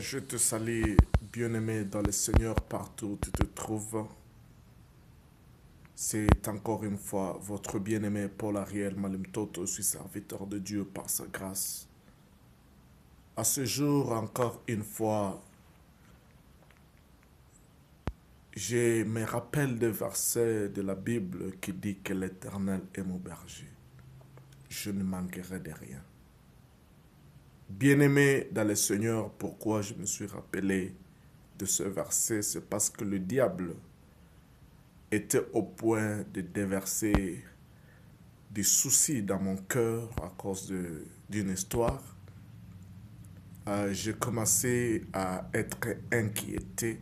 Je te salue, bien-aimé dans le Seigneur, partout où tu te trouves. C'est encore une fois votre bien-aimé Paul Ariel Malimtoto, je suis serviteur de Dieu par sa grâce. À ce jour, encore une fois, je me rappelle des versets de la Bible qui dit que l'Éternel est mon berger. Je ne manquerai de rien. Bien-aimé dans le Seigneur, pourquoi je me suis rappelé de ce verset, c'est parce que le diable était au point de déverser des soucis dans mon cœur à cause d'une histoire. J'ai commencé à être inquiété.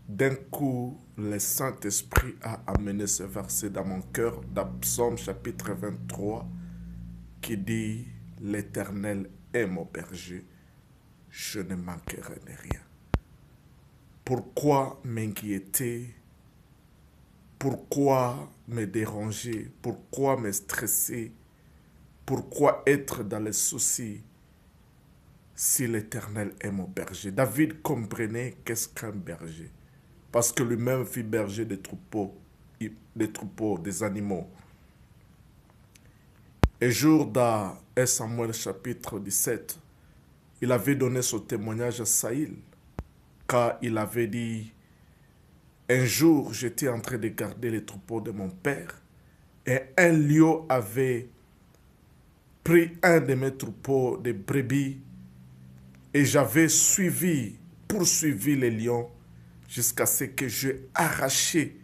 D'un coup, le Saint-Esprit a amené ce verset dans mon cœur, dans Psaume chapitre 23, qui dit « L'Éternel est mon berger, je ne manquerai de rien ». Pourquoi m'inquiéter? Pourquoi me déranger? Pourquoi me stresser? Pourquoi être dans les soucis si l'Éternel est mon berger? David comprenait qu'est-ce qu'un berger. Parce que lui-même fut berger des troupeaux, des animaux. Un jour, dans 1 Samuel chapitre 17, il avait donné son témoignage à Saïl, car il avait dit « Un jour, j'étais en train de garder les troupeaux de mon père, et un lion avait pris un de mes troupeaux de brebis, et j'avais poursuivi les lions, jusqu'à ce que j'ai arraché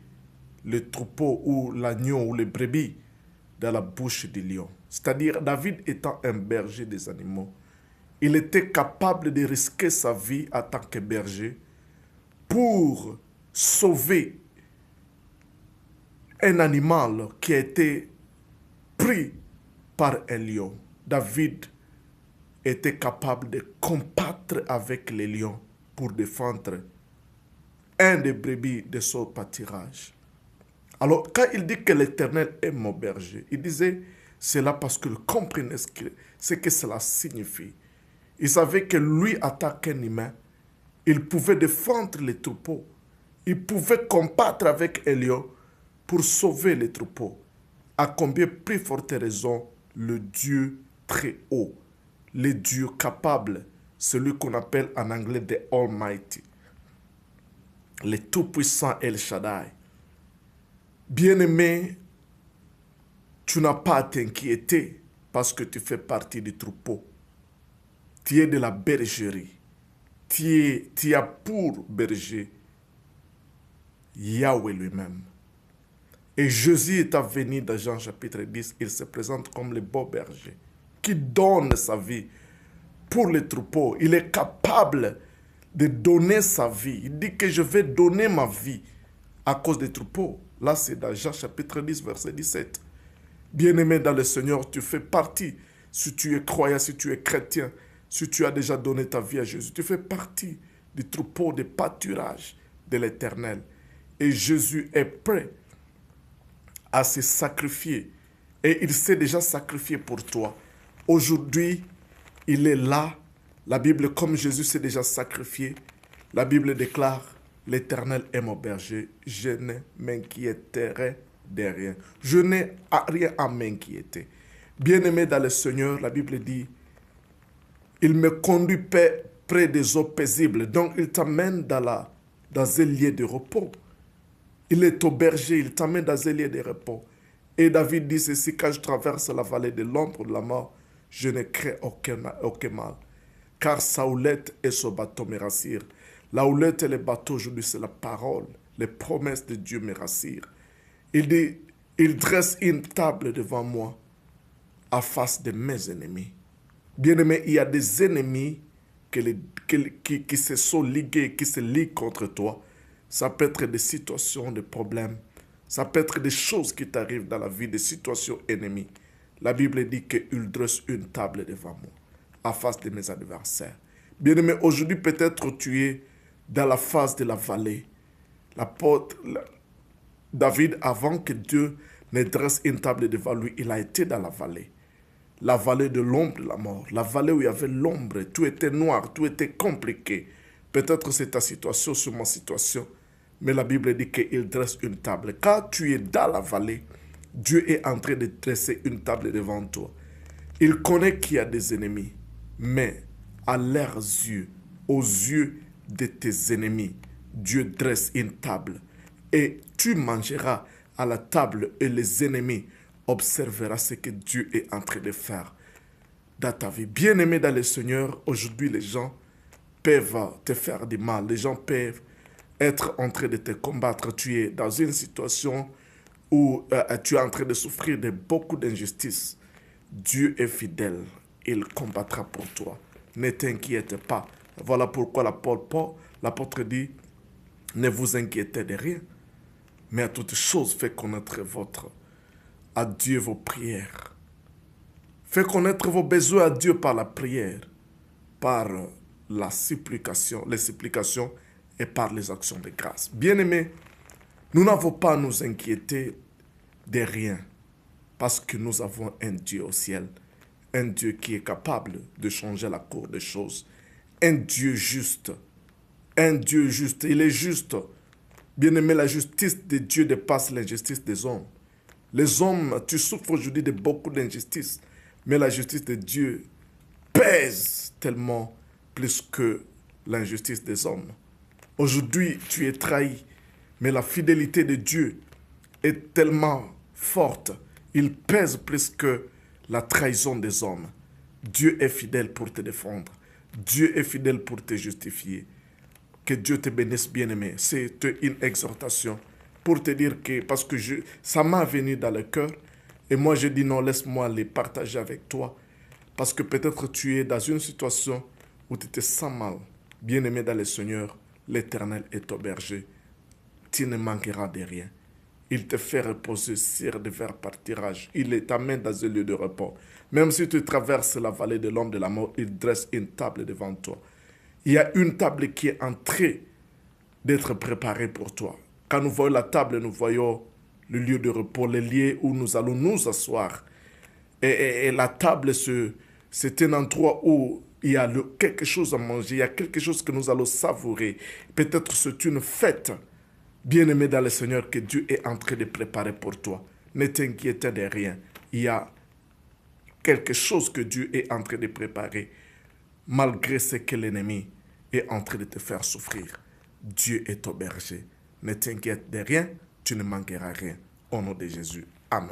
le troupeau ou l'agneau ou les brebis dans la bouche du lion. » C'est-à-dire, David étant un berger des animaux, il était capable de risquer sa vie en tant que berger pour sauver un animal qui a été pris par un lion. David était capable de combattre avec les lions pour défendre un des brebis de son pâturage. Alors, quand il dit que l'Éternel est mon berger, il disait cela parce qu'il comprenait ce que cela signifie. Il savait que lui, en tant qu'un humain, il pouvait défendre les troupeaux. Il pouvait combattre avec un lion pour sauver les troupeaux. À combien plus forte raison le Dieu très haut, le Dieu capable, celui qu'on appelle en anglais the Almighty, le tout-puissant El Shaddai. Bien-aimé, tu n'as pas à t'inquiéter parce que tu fais partie du troupeau. Tu es de la bergerie. Tu as pour berger Yahweh lui-même. Et Jésus est venu dans Jean chapitre 10, il se présente comme le beau berger qui donne sa vie pour les troupeaux. Il est capable de donner sa vie. Il dit que je vais donner ma vie à cause des troupeaux. Là, c'est dans Jean chapitre 10, verset 17. Bien-aimé dans le Seigneur, tu fais partie, si tu es croyant, si tu es chrétien, si tu as déjà donné ta vie à Jésus, tu fais partie du troupeau de pâturage de l'Éternel. Et Jésus est prêt à se sacrifier. Et il s'est déjà sacrifié pour toi. Aujourd'hui, il est là. La Bible, comme Jésus s'est déjà sacrifié, la Bible déclare, l'Éternel est mon berger, je ne m'inquiéterai de rien. Je n'ai rien à m'inquiéter. Bien-aimé dans le Seigneur, la Bible dit, il me conduit près des eaux paisibles. Donc, il t'amène dans un lieu de repos. Il est au berger, il t'amène dans un lieu de repos. Et David dit ceci, quand je traverse la vallée de l'ombre de la mort, je ne crains aucun mal. Car sa houlette et son bateau me rassurent. La houlette et le bateau, aujourd'hui, c'est la parole. Les promesses de Dieu me rassurent. Il dit, il dresse une table devant moi, à face de mes ennemis. Bien-aimé, il y a des ennemis qui se sont ligués, qui se liguent contre toi. Ça peut être des situations, des problèmes. Ça peut être des choses qui t'arrivent dans la vie, des situations ennemies. La Bible dit qu'il dresse une table devant moi, à face de mes adversaires. Bien-aimé, aujourd'hui, peut-être tu es dans la phase de la vallée. David, avant que Dieu ne dresse une table devant lui, il a été dans la vallée. la vallée de l'ombre de la mort, la vallée où il y avait l'ombre, tout était noir, tout était compliqué. Peut-être c'est ta situation sur ma situation, mais la Bible dit qu'il dresse une table. Quand tu es dans la vallée, Dieu est en train de dresser une table devant toi. Il connaît qu'il y a des ennemis, mais à leurs yeux, aux yeux de tes ennemis, Dieu dresse une table. Et tu mangeras à la table et les ennemis observeront ce que Dieu est en train de faire dans ta vie. Bien-aimé dans le Seigneur, aujourd'hui les gens peuvent te faire du mal. Les gens peuvent être en train de te combattre. Tu es dans une situation où tu es en train de souffrir de beaucoup d'injustices. Dieu est fidèle. Il combattra pour toi. Ne t'inquiète pas. Voilà pourquoi l'apôtre dit, ne vous inquiétez de rien, mais à toute chose, faites connaître à Dieu vos prières. Faites connaître vos besoins à Dieu par la prière, par la supplication, les supplications et par les actions de grâce. Bien-aimés, nous n'avons pas à nous inquiéter de rien, parce que nous avons un Dieu au ciel, un Dieu qui est capable de changer la cour des choses, un Dieu juste, il est juste. Bien-aimé, la justice de Dieu dépasse l'injustice des hommes. Les hommes, tu souffres aujourd'hui de beaucoup d'injustice, mais la justice de Dieu pèse tellement plus que l'injustice des hommes. Aujourd'hui, tu es trahi, mais la fidélité de Dieu est tellement forte. Il pèse plus que la trahison des hommes. Dieu est fidèle pour te défendre. Dieu est fidèle pour te justifier. Que Dieu te bénisse, bien-aimé. C'est une exhortation pour te dire que, parce que ça m'a venu dans le cœur, et moi je dis non, laisse-moi les partager avec toi, parce que peut-être tu es dans une situation où tu te sens mal. Bien-aimé dans le Seigneur, l'Éternel est ton berger. Tu ne manqueras de rien. Il te fait reposer sur des verts pâturages. Il t'amène dans un lieu de repos. Même si tu traverses la vallée de l'ombre de la mort, il dresse une table devant toi. Il y a une table qui est en train d'être préparée pour toi. Quand nous voyons la table, nous voyons le lieu de repos, le lieu où nous allons nous asseoir. Et la table, c'est un endroit où il y a quelque chose à manger, il y a quelque chose que nous allons savourer. Peut-être c'est une fête, bien-aimé dans le Seigneur, que Dieu est en train de préparer pour toi. Ne t'inquiète de rien. Il y a quelque chose que Dieu est en train de préparer, malgré ce que l'ennemi est en train de te faire souffrir. Dieu est ton berger. Ne t'inquiète de rien, tu ne manqueras rien. Au nom de Jésus. Amen.